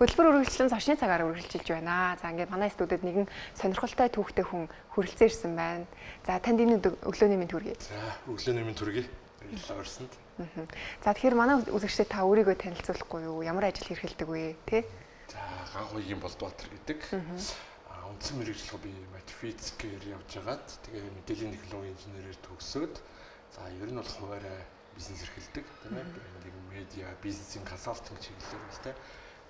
Хөтөлбөр үргэлжлэн зочны цагаар үргэлжилж байна. За ингээд манай студид нэгэн сонирхолтой түүхтэй хүн хүрэлцэн ирсэн байна. За танд энэ өглөөний мэнд хүргэе. За өглөөний мэнд хүргэе. Баярлалаа орсонд. За тэгэхээр манай үзэгчдэд та өөрийгөө танилцуулахгүй юу? Ямар ажил хэрхэлдэг вэ? Тэ? За Ганхуугийн Болдбаатар гэдэг. Үндсэн мэргэжил би математикээр явж байгаад тэгээ мэдээллийн технологийн инженерээр төгсөөд за ер нь бол хуваарай бизнес эрхэлдэг тийм ээ. Нэг медиа, бизнесийн консалтинг чиглэлээр л тийм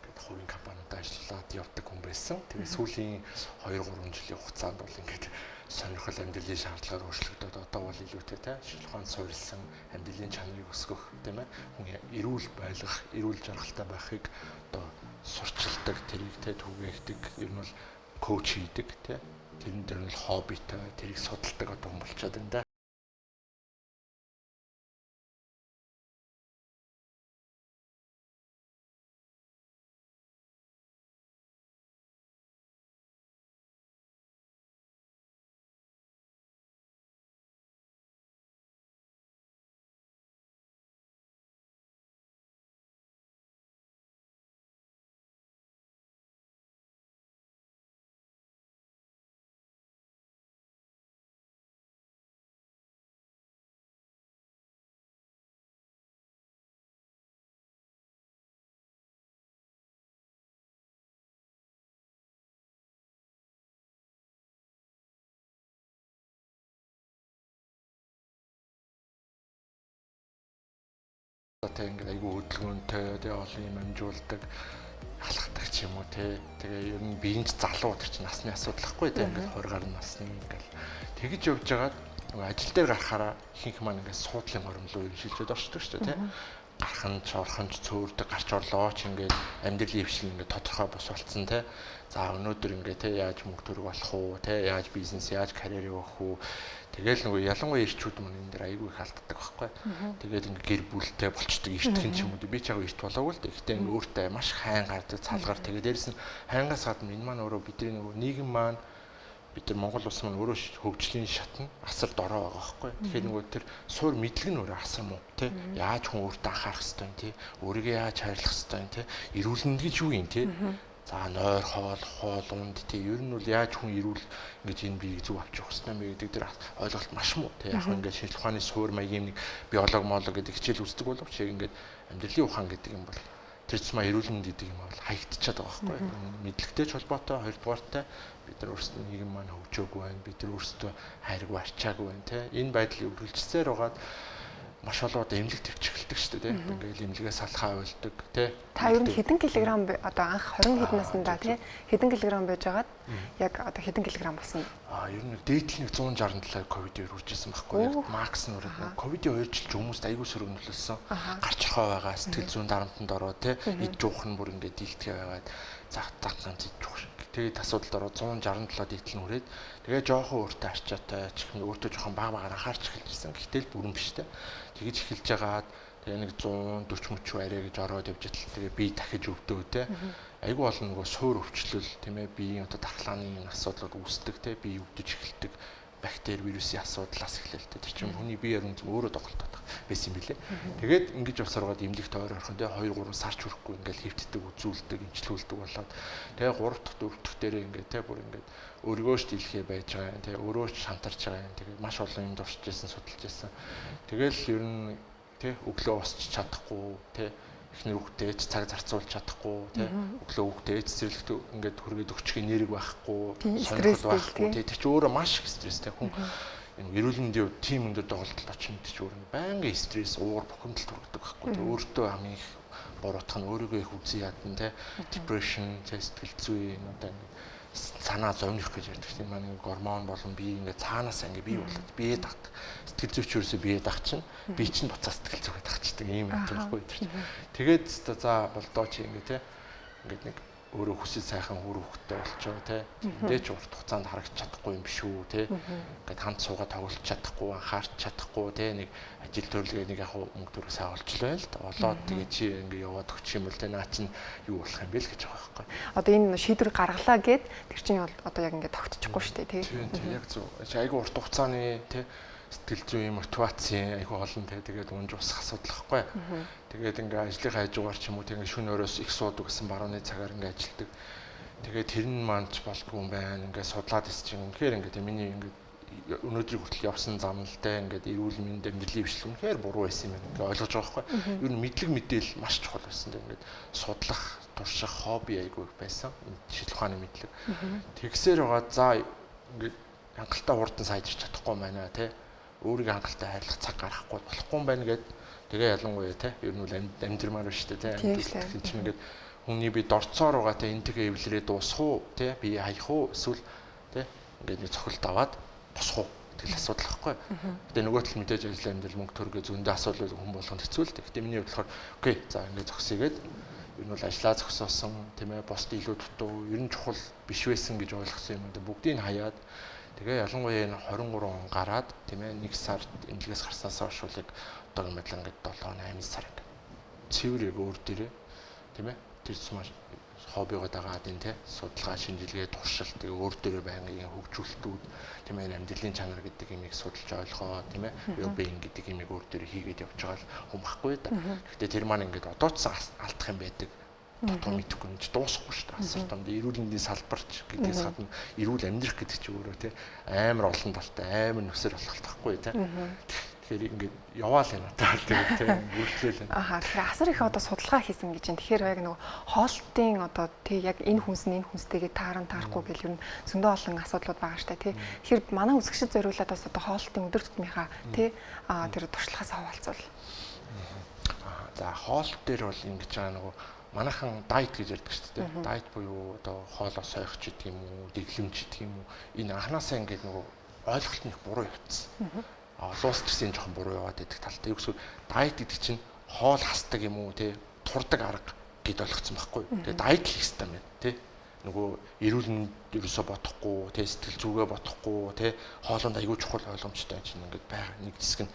ингээд хувийн компаниуд ажиллаад явдаг хүн байсан. Тэгээ сүүлийн 2-3 жилийн хугацаанд бол ингээд сонирхол амьдралын шаардлагаар өөрчлөгдөд одоо бол илүүтэй тийм шилхуун суурилсан амьдралын чанарыг өсгөх тийм ээ. Хүн эрүүл байлгах, эрүүл жаргалтай байхыг одоо сурчилдаг, тэрийг тийм түгээгдэг. Ер нь бол коуч хийдэг тийм тэрэн дээр нь хоббитой тэрийг судалдаг одоо хүн болчиход байна да. Одоо ингээд айгүй хөдөлгөөнтэй тэгээ олон юм амжуулдаг алхдаг ч юм уу тэгээ ер нь биеийн залуу гэдэг чинь насны асуудал ахгүй тэгээ ингээд 20 гаруй насны ингээд тэгж явж байгаад ажил дээр гарахаараа ихэнх маань ингээд суудлын горомлоо шилжээд орчдөг шүү дээ гархан ч орхон ч цөөрдөг гарч орлоо ч ингээд амьдралын хвшил ингээд тодорхой бос болцсон за өнөөдөр ингээд яаж мөнгө төрөх болох уу яаж бизнес яаж карьер явах уу тэгэл нөгөө ялангуяа ирчүүд маань энэ дээр айгүй их алддаг байхгүй. Тэгээд ингээ гэр бүлтэй болчдөг эртхэн ч юм уу би ч яг эрт болоогүй л дээ. Гэхдээ ингээ өөртөө маш хайн гардаг цалгаар тэгээд дээрэс нь хайнгаас гадна энэ маань өөрөө бидний нөгөө нийгэм маань бид нар Монгол улс маань өөрөө хөгжлийн шатнд асар дорой байгаа байхгүй. Тэгэхээр нөгөө тэр суур мэдлэг нь өөрөө асар муу яаж хүн өөртөө анхаарах ёстой юм өөрийгөө яаж хайрлах ёстой юм эрүүлэнд гэж юу юм за нойр хоол унд ер нь бол яаж хүн эрүүл ингэж энэ биеийг зөв авч явах хэрэгтэй мэй гэдэг дээр ойлголт маш муу яг ингээд шинжлэх ухааны суур маягийн нэг биологи гэдэг хичээл үздэг боловч яг ингээд амьдралын ухаан гэдэг юм бол тэр цэцмаа эрүүлэнд гэдэг юм бол хаягдчихад байгаа байхгүй мэдлэгтэй ч холбоотой хоёрдугаартай бид нар өөрсдөө нийгэм маань хөгжөөгүй байна бид нар өөрсдөө хайргүй арчаагүй байна энэ байдлыг үргэлжлүүлсээр байгаад маш олон одоо эмнэлэг төвч эхэлдэг шүү дээ ингээл эмнэлгээс салхаа уйлдаг та ер нь хэдэн килограмм одоо анх 20 хэд наснда хэдэн килограмм байж байгаад яг одоо хэдэн килограмм болсон ер нь дээдлэн 167 ковидээр үржижсэн байхгүй яг макс нь өөрөө ковидын 2 жил хүмүүст аягүй сөргөнөлсөн гарч орхоо байгаа сэтгэл зүйн дарамтанд ороо эд жуух нь бүр ингээд дийлдэхэ байгаад зах ганц эд жуух тэгээд асуудалд ороо 167 дээдлэн хүрээд тэгээ жоохон өөртөө арчаатай ч юм өөртөө жоохон баг анхаарч эхэлжсэн гэхдээ л бүрэн биш тэгэж эхэлж байгаад тэгээ нэг 140 мөч арай гэж ороод явж итэл тэгээ би дахиж өвдөө айгүй олон нөгөө суур өвчлөл тийм ээ биеийн одоо дархлааны асуудлууд үүсдэг бие өвдөж эхэлдэг бактери вирусын асуудлаас эхлэлтэй тэр чинь хүний бие яруу өөрөө тоглолтод байсан юм билэ тэгээд ингэж явсараад эмнэлэгт ойрхон 2-3 сар ч хүрэхгүй ингээл хэвтдэг үзүүлдэг имчилүүлдэг болоод тэгээ 3 дахь 4 дахь дээрээ ингээд бүр ингээд өөргөө ч дийлхээ байж байгаа юм өөрөө ч шантарч байгаа юм тэгээд маш олон юм дурсаж байсан судалж байсан тэгэл ер нь өглөө босч чадахгүй эхнэр хүүхдээ ч цаг зарцуулж чадахгүй өглөө хүүхдээ цэцэрлэгт ингээд хүргээд өгчих энерги байхгүй сонирхол байхгүй тэр чинь өөрөө маш их стресстэй хүн энэ эрүүл мэндийн тим өндөр тоглолт очинд ч өөрөө байнгын стресс уур бухимдал төрөгдөг байхгүй өөртөө хамгийн их буруутгах нь өөрийгөө их үзий ядан депрешн сэтгэл зүй одоо санаа зовних гэж ярьдаг тийм маань гормон болон бие ингээ цаанаас ингээ бий болоод бие дагдаг сэтгэл зүйч ерөөсөө бие дагчин бие чинь буцаа сэтгэл зүйгээ дагчдаг юм байхгүй тийм тэгээд за болдоо чи ингээ ингээд нэг өөрөө хүсэл сайхан хүр хөвгтэй болчоо мэдээч урт хугацаанд харагдаж чадахгүй юм биш үү ингээд хамт суугаад тоглож чадахгүй анхаарч чадахгүй нэг ажил төрөлгээ нэг яг мөнгө төрөө сайн олчлоо л олоод тэгээ чи ингээ яваад өгчих юм бол наа чинь юу болох юм бэ л гэж байгаа байхгүй одоо энэ шийдвэр гаргалаа гэд тэр чинь бол одоо яг ингээ тогтчихгүй шүү дээ тийм яг зөв айгүй урт хугацааны сэтгэл зүйн мотивацийн айгүй олон тэгээд унж усах асуудал байхгүй. Тэгээд ингээ ажлынхаа хажуугаар ч юм уу тэгээд шөнө өрөөс их суудаг гэсэн барууны цагаар ингээ ажилдаг. Тэгээд тэр нь манч болдгүй юм байна. Ингээ судлаад ис чинь үнэхээр ингээ миний ингээ өнөөдрийг хүртэл явсан замналтай ингээд эрүүл мэнд амьдралын хвшил үнэхээр буруу байсан юм байна. Ингээ ойлгож байгаа байхгүй. Ер нь мэдлэг мэдээлэл маш чухал байсан. Ингээд судлах, турших хобби айгүй байсан. Шийдэл ухааны мэдлэг. Тэгсээр байгаа за ингээд хангалттай хурдан сайжирч чадахгүй байна тий. Өөрийгөө хангалттай хайрлах цаг гаргахгүй болохгүй юм байна гэд тэгээ ялангуяа тий. Ер нь амьдрмаар байна шүү дээ тий. Амьдрал чинь ингээд хүний би дорцоор байгаа тий. Энтэйгээ эвлэрээ дуусах уу тий. Би хаях уу эсвэл тий. Ингээд нэг цохилт аваад босох уу тэгэл асуудал байхгүй. Гэтэ нөгөө тал мэдээж ажил амьдрал мөнгө төргөө зөндөө асуудал хүн болгонд хэцүү л. Гэтэ миний хувьд болохоор окей за ингээд зогсъёгээд ер нь бол ажлаа зогсоосон тийм ээ босд илүү дутуу ер нь чухал биш байсан гэж ойлгосон юм даа бүгдийг хаяад тэгээ ялангуяа энэ 23 он гараад тийм ээ 1 сард эмнэлгээс гарснаас хойш яг одоогийн байдлаар ингээд 7-8 сар ингээд цэвэр яг өөр дээрээ тийм ээ тэр маш хоббигоо дагаад энэ тий судалгаа шинжилгээ туршилт тэгээ өөр дээрээ байнгын хөгжүүлэлтүүд тийм ээ амьдралын чанар гэдэг юмыг судалж ойлгоо тийм ээ well-being гэдэг юмыг өөр дээрээ хийгээд явж байгаа л хүн байхгүй да. Гэхдээ тэр маань ингээд одоо ч алдах юм байдаг. Тотоо мэдэхгүй юм чи дуусахгүй шүү дээ. Асуулт юм. Эрүүл мэндийн салбарч гэдгээс гадна эрүүл амьдрах гэдэг чи өөрөө тий амар олон талтай амар нөхсөр болох байхгүй тий. Тэгэхээр ингээд яваал юм аа тэгээд тийм үргэлжлээл байна. Тэгэхээр асар их одоо судалгаа хийсэн гэж байна. Тэгэхээр яг нөгөө хоолтын одоо тий яг энэ хүнс нь энэ хүнстэйгээ таарахгүй гэл ер нь зөндөө олон асуудлууд байгаа штэ тий. Тэгэхээр манай үзэгчд зориулаад бас одоо хоолтын өдөр тутмынхаа тий тэр туршлагаасаа хуваалцвал. За хоолт дээр бол ингэж байгаа нөгөө манайхан дайет гэж ярьдаг шүү дээ. Дайет буюу одоо хоолоо сойх ч гэдэг юм уу, дэглэмж гэдэг юм уу. Энэ анханасаа ингээд нөгөө ойлголт нь их буруу явцсан. Олон улс төрийн жоохон буруу яваад байдаг талтай. Югсгүй дайет гэдэг чинь хоол хасдаг юм уу те турдаг арга гэд ойлгоцсон байхгүй. Тэгээ дайет хийх хэрэгтэй юм байна те. Нөгөө эрүүл мэнд ерөөсө бодохгүй те сэтгэл зүгээ бодохгүй те хоолонд аягүй чухал ойлгомжтой чинь ингээд байгаа нэг хэсэг нь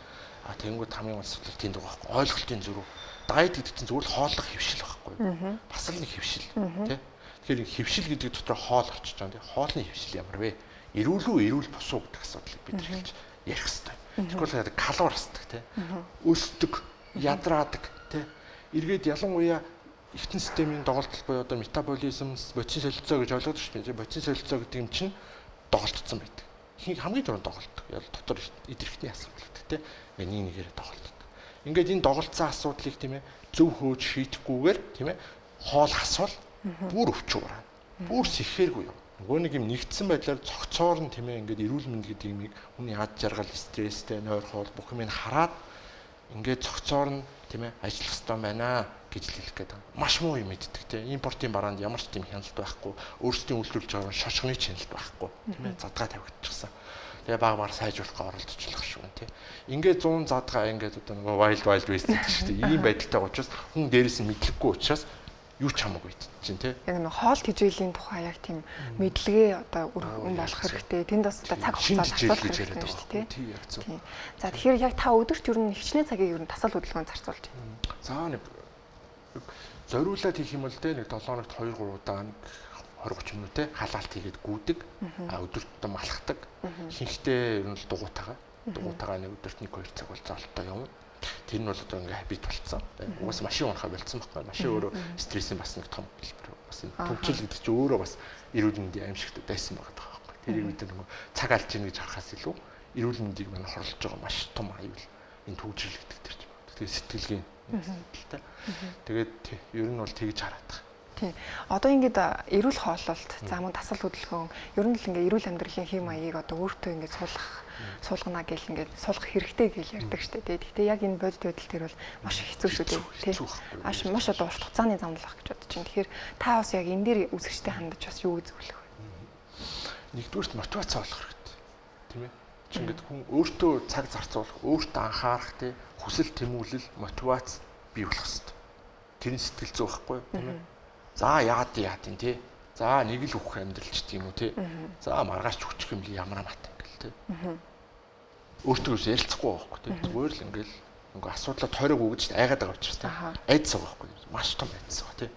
тэгэнгүүт хамгийн асуудал тийм байгаа байхгүй. Ойлголтын зөрүү. Дайет гэдэг чинь зүгээр хооллох хөвшил байхгүй. Бас л нэг хөвшил те. Тэгэхээр хөвшил гэдэг дотор хоол орчиж байгаа те. Хоолны хөвшил ямар вэ? Эрүүл үү, эрүүл бус уу гэдэг асуудлыг бид хэлж ярих хэрэгтэй. Тэгвэл калори хасдаг тий. Өсдөг, ядраадаг тий. Эргээд ялангуяа эргэтэн системийн доголдол буюу одоо метаболизм, бодис солилцоо гэж ойлгоод шүү дээ. Бодис солилцоо гэдэг юм чинь доголдсон байдаг. Хамгийн түрүүнд доголддог. Ял дотор идэрхтний асуудал тий. Ингээ нэг нэгээр доголддог. Ингээд энэ доголдсон асуудлыг тийм ээ зөв хөөж шийдэхгүйгээр тийм ээ хоол хасвал бүр өвчүүраа. Бүр сэхээргүй юу. Нөгөө нэг юм нэгдсэн байдлаар цогцоор нь тийм ээ ингээд эрүүл мэнд гэдэг юмыг хүний ад жаргал, стресстэй, нойр хоол бүх юмыг хараад ингээд цогцоор нь тийм ээ ажиллах хэрэгтэй байна гэж хэлэх гээд байна. Маш муу юм мэддэг тийм импортын бараанд ямар ч тийм хяналт байхгүй, өөрсдийн үйлдвэрлэж байгаа шошгоны хяналт байхгүй тийм ээ задгаа тавигдчихсан. Тэгээ баг сайжруулах оролдочлох шүү тийм. Ингээд 100 задгаа ингээд одоо нөгөө wild west гэдэг шүү дээ. Ийм байдалтай учраас хүн дээрээс нь мэдлэггүй учраас юу ч хамаагүй чинь тий. Яг нэг хоол тэжээлийн тухай яг тийм мэдлэгээ одоо өргөн болох хэрэгтэй. Тэнд бас одоо цаг хугацаанд асуулах хэрэгтэй шүү дээ тий. Яг зөв. За тэгэхээр яг та өдөрт ер нь хичнээн цагийг ер нь тасал хөдөлгөөнд зарцуулж байна. За нэг зориулаад хийх юм бол тий нэг 7 хоногт 2-3 удаа 20-30 минут тий халаалт хийгээд гүйдэг. Өдөрт малхдаг. Хинхтэй ер нь л дугуйтагаа нэг өдөрт 1-2 цаг бол зоолтой явна. Тэр нь бол одоо ингээ хабит болцсон. Угаас машин унахаа болцсон байхгүй. Машин өөрөө стрессийн бас нэг том хэлбэр. Бас энэ төвчл гэдэг чинь өөрөө бас эрүүл мэндийн аимшигт байсан байгаа байхгүй. Тэр үед нөгөө цаг алж ийн гэж харахаас илүү эрүүл мэндийг манай хорлож байгаа маш том аюул энэ төвчл гэдэг тэр чинь. Тэгээд сэтгэлгийн хэлтэй. Тэгээд ер нь бол тэгж хараад байгаа. Тийм. Одоо ингээд эрүүл хооллолт, за мөн тасал хөдөлгөөн, ер нь л ингээд эрүүл амьдралын хэм маягийг одоо өөртөө ингээд суулгана гэл ингээд суулгах хэрэгтэй гэж ярьдаг штэ. Гэхдээ яг энэ бодит байдал дээр бол маш хэцүү шүү дээ. Тийм. Маш одоо урт хугацааны зам болох гэж бодож байна. Тэгэхээр та бас яг энэ дээр үзэгчтэй хандаж бас юу зөвлөх вэ? Нэгдүгürt мотивац олох хэрэгтэй. Тийм ээ. Чи ингээд хүн өөртөө цаг зарцуулах, өөртөө анхаарах тий хүсэл тэмүүлэл, мотивац бий болох хэрэгтэй. Тэрийн сэтгэл зүй байхгүй юу? Тийм ээ. За яад тий. За нэг л үхэх амьдралч гэдэг юм уу тий. За маргааш хүчих юм ли ямар амт ингээл тий. Өөртөө ярилцахгүй байхгүй тий. Зүгээр л ингээл ингээ асуудлаа тойрог өгөж айгаад байгаа учраас тий. Айдс байгаа байхгүй. Маш том айдс байгаа тий.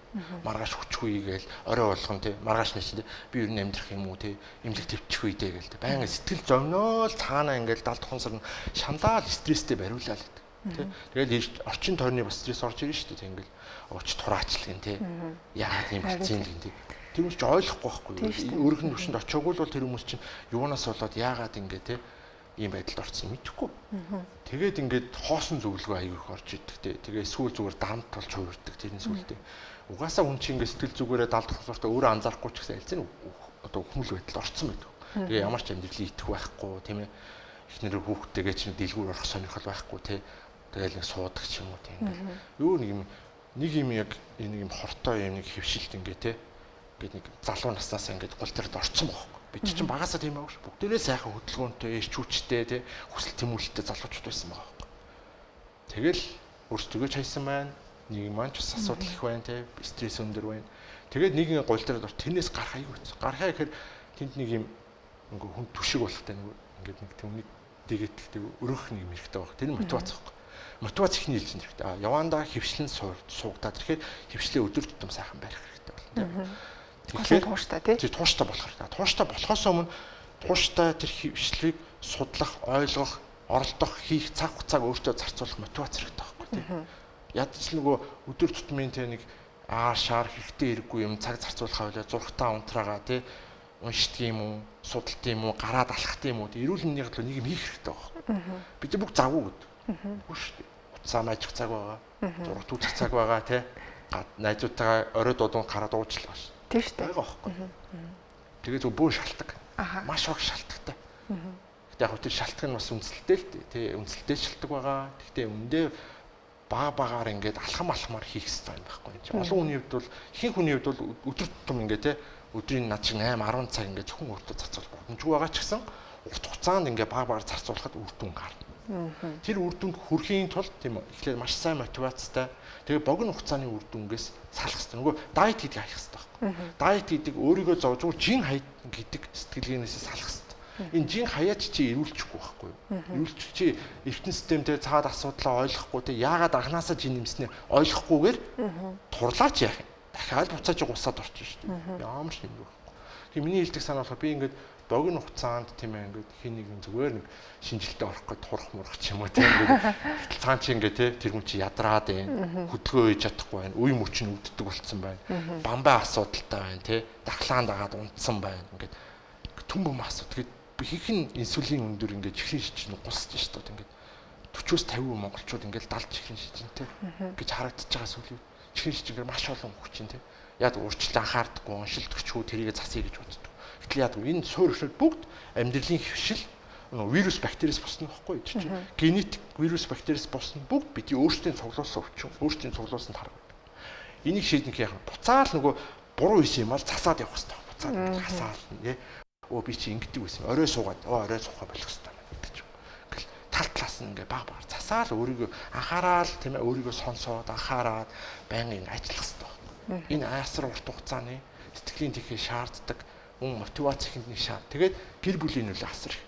Маргааш хүчгүй гээл орой болгон тий. Маргааш нэг чинь би ер нь амьдрах юм уу тий. Имлэг төвчих үедээ гээл тий. Баян сэтгэл зовноо л цаанаа ингээл далд хонсор нь шандаад стресстэй бариулаа л тий. Тэгээд орчин тойрны бас стресс орж ирнэ шүү дээ. Ингээл ууч тураачлал гин тий. Яагаад юм болцсон гин тий. Тэр хүмүүс ч ойлгохгүй байхгүй. Өөрийнх нь төвшөнд очиагүй л тэр хүмүүс чинь юунаас болоод яагаад ингээ тий ийм байдалд орсон мэдэхгүй. Тэгээд ингээд хоосон зөвлөгөө аягүй их орж идэг тий. Тэгээ сүүл зүгээр дарамт толж хувирдаг тэрний сүлдээ. Угаасаа хүн чинь ингээд сэтгэл зүгээрээ далд хосортой өөрөө анзаарахгүй ч гэсэн альцэн одоо хүмүл байдалд орсон байдаг. Тэгээ ямар ч амьдралын итгэх байхгүй тийм ээ. Эхнэр хүүхдтэйгээ чинь дэлгүүр орох сонирхол байхгүй тий. Тэгээл нэг суудаг ч юм уу тий. Юу нэг юм яг нэг юм хортой юм нэг хөвшилт ингээ тий. Ингээд нэг залуу наснаас ингээд гол төрд орцсон байхгүй. Бид чинь багасаа тийм байгаа ш. Бүгдээрээ сайхан хөдөлгөөнтэй, эрчүүчтэй тий хүсэл тэмүүлэлтэй залуучууд байсан байгаа байхгүй. Тэгэл өөрсдөө чайсан байна. Нэг маань ч бас асуудал их байна тий. Стресс өндөр байна. Тэгээд нэгэн гол төрд тэрнээс гарах аягүй байсан. Гарахаа гэхээр тэнд нэг юм ингээ хүн түшиг болохтай нэг ингээд нэг төмний дэгээтэлтэй өрөх нэг юм хэрэгтэй байгаа. Тэр нь мотивац байхгүй. Мотивац ихний хэлж хэрэгтэй. Явандаа хөвшлэн суугадаад тэгэхээр хөвшлээ өдөр тутам сайхан барих хэрэгтэй болно тий. Тэгэхээр тууштай тий. Тууштай болох хэрэгтэй. Тууштай болохоос өмнө тууштай тэр хөвшлийг судлах, ойлгох, оролдох, хийх цаг хугацааг өөртөө зарцуулах мотивац хэрэгтэй байхгүй тий. Ядч нөгөө өдөр тутмын тий нэг шаар хэрэгтэй хэрэггүй юм цаг зарцуулах байлаа зургатаа унтраагаа тий уншдаг юм уу, судалт юм уу, гараад алхах юм уу тий эрүүл мэндийн төлөө нэг юм хийх хэрэгтэй байхгүй. Бид бүгд завгүй гэд. Үгүй шүү дээ. Уцаа мажих цаг байгаа. Зургат үзэх цаг байгаа тий. Найзуудтайгаа орой додон гараад уучлаа ш. Тийм шүү дээ. Байгаа байхгүй. Тэгээ зөв бөө шалтгаан. Маш их шалтгаантай. Гэтэ яг тэр шалтгаан нь бас үнэлэлтэй л тий. Үнэлэлтэй шалтгаан байгаа. Гэхдээ өндөө багаар ингээд алхамаар хийх хэрэгтэй юм байхгүй. Олон хүний хувьд бол ихэнх хүний хувьд бол өдөр тутам ингээд тий өдрийн над шиг 8 10 цаг ингээд зөвхөн өөртөө зарцуулах боломжгүй байгаа ч гэсэн урт хугацаанд ингээд багаар зарцуулахад үр дүн гарна. Тэр үр дүнд хүрэхийн тулд тийм үү эхлээд маш сайн мотивацтай тэгээ богино хугацааны үр дүнгээс салах хэрэгтэй. Нөгөө дайет гэдэг хайх хэрэгтэй байхгүй. Дайет гэдэг өөрийгөө зовж жин хай гэдэг сэтгэлгээнээс салах хэрэгтэй. Энэ жин хаяач чи ирүүлчихгүй байхгүй юу? Ирүүлчих чи эртэн системтэй цаад асуудлаа ойлгохгүй те яагаад анханасаа жин нэмснээ ойлгохгүйгээр турлаач яах юм. Дахиад буцааж гусаад орчих шүү дээ. Ямар ч нэмгүй байхгүй. Тэгээ миний хэлдэг санаа болохоор би ингээд богино хугацаанд тийм ээ ингээд хин нэгэн зүгээр нэг шинжилтэд орох гэж турах мурах ч юм уу тийм ингээд цаан чи ингээд те тэр хүн чи ядраад байна. Хөдөлгөөн хийж чадахгүй байна. Үе мөч нь өвддөг болцсон байна. Бамбай асуудалтай байна те. Дахлаан дагаад унтсан байна. Ингээд түн бом асуу. Тэгээд ихэнх нь инсулин өндөр ингээд чихрийн шижин гусж шүү дээ. Ингээд 40-оос 50% монголчууд ингээд далж чихрийн шижинтэй гэж харагдаж байгаа сүлийн чихрийн шижингээр маш олон хүчин те. Яг урьдчилан анхаардаггүй уншилдагчгүй тэрийг засъя гэж боддог. Гэтэл яг энэ суур өшөд бүгд амьдралын хөвшил вирус бактериас босно байхгүй чинь генетик вирус бактериас босно бүгд бидний өөрсдийн цуглуулсан өвчин өөрсдийн цуглуулсан тарга. Энийг шийднэх яах вэ? Буцаал нөгөө буруу хийсэн юм аа засаад явах хэрэгтэй. Буцаад хасаал нэ. Өө би чи ингэдэг байсан. Орой суугаад орой суухаа болох хэрэгтэй гэдэг чинь. Ингээл тал талаас нь ингээ баг засаал өөрийгөө анхаарал тийм ээ өөрийгөө сонсоод анхаарал байнгын ажиллах хэрэгтэй. Энэ айсар урт хугацааны сэтгэлийн тэхээ шаарддаг мотивац ихэнд нэг шаа. Тэгээд гэр бүлийн нөлөө асар их.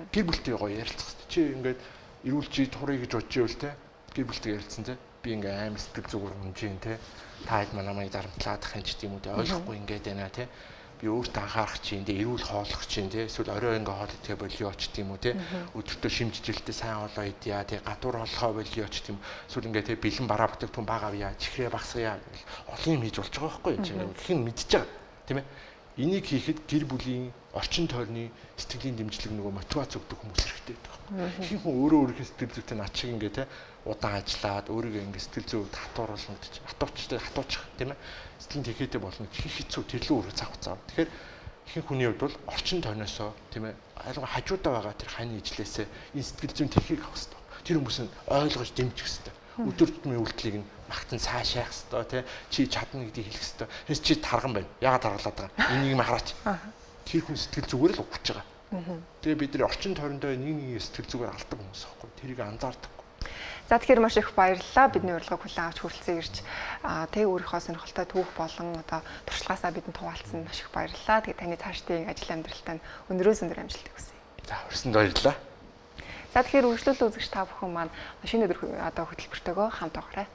Гэр бүлтэй гоё ярилцах хэрэгтэй. Чи ингээд эрүүл чи турыг гэж бодож ивэл те гэр бүлтэй ярилцсан те би ингээ аим сэтгэл зүгээр унжин те та хэд манамайг дарамтлаад ах юм ч тийм үү те ойлгохгүй ингээд байна те би өөртөө анхаарах чинь те эрүүл хооллох чинь те эсвэл орой ингээ хоол идэх болио ч тийм үү те өдөртөө шимжижэлтэй сайн хоолоо идъя те гадуур хооллохоо болио ч тийм эсвэл ингээ те бэлэн бараа бүтээгдэхүүн бага авъя чихрээ багсгая олон юм хийж болж байгаа байхгүй юм чи гэх юм мэдж байгаа тийм ээ. Энийг хийхэд гэр бүлийн орчин тойрны сэтгэлийн дэмжлэг нөгөө мотивац өгдөг хүмүүс хэрэгтэй байдаг. Хин хүн өөрөө өөрийнхөө сэтгэл зүйтэй над шиг ингээ те удаан ажиллаад өөрийгөө ингээ сэтгэл зүйд хатууруулна гэж хатуучих тийм ээ. Сэтгэлийн тэхээтэй болно чих хэцүү тэрлүү өргө цаг хугацаа. Тэгэхээр хин хүний хувьд бол орчин тойрноосоо тийм ээ айлгой хажуудаа байгаа тэр хань ижлээсээ энэ сэтгэл зүйн тэхийг авах хэрэгтэй. Тэр хүмүүс нь ойлгож дэмжих хэрэгтэй. Өдөр тутмын үйлдэлийг нь магтан цаашаах хэрэгтэй тий чи чадна гэдгийг хэлэх хэрэгтэй. Тэс чи тарган байна. Яагаад таргалаад байгаа? Энийг хараач. Тэр хүн сэтгэл зүгээр л өгч байгаа. Тэгээ бид нар орчин тойрондоо нэг сэтгэл зүгээр алдаг хүмүүс аахгүй. Тэрийг анзаардаг. За тэгэхээр маш их баярлалаа. Бидний урилгыг хүлээн авч хүрэлцэн ирж тэг өөрийнхөө сонирхолтой түүх болон одоо туршлагаасаа бидэнд хуваалцсан маш их баярлалаа. Тэгээ таны цаашдын ажил амьдралтаа өндрөөс өндөр амжилт хүсье. За хүрсэнд баярлалаа. За тэгэхээр үргэлжлүүлэн үзэгч та бүхэн маань шинэ өдөр одоо хөтөлбөртөөгөө хамт байгаарай.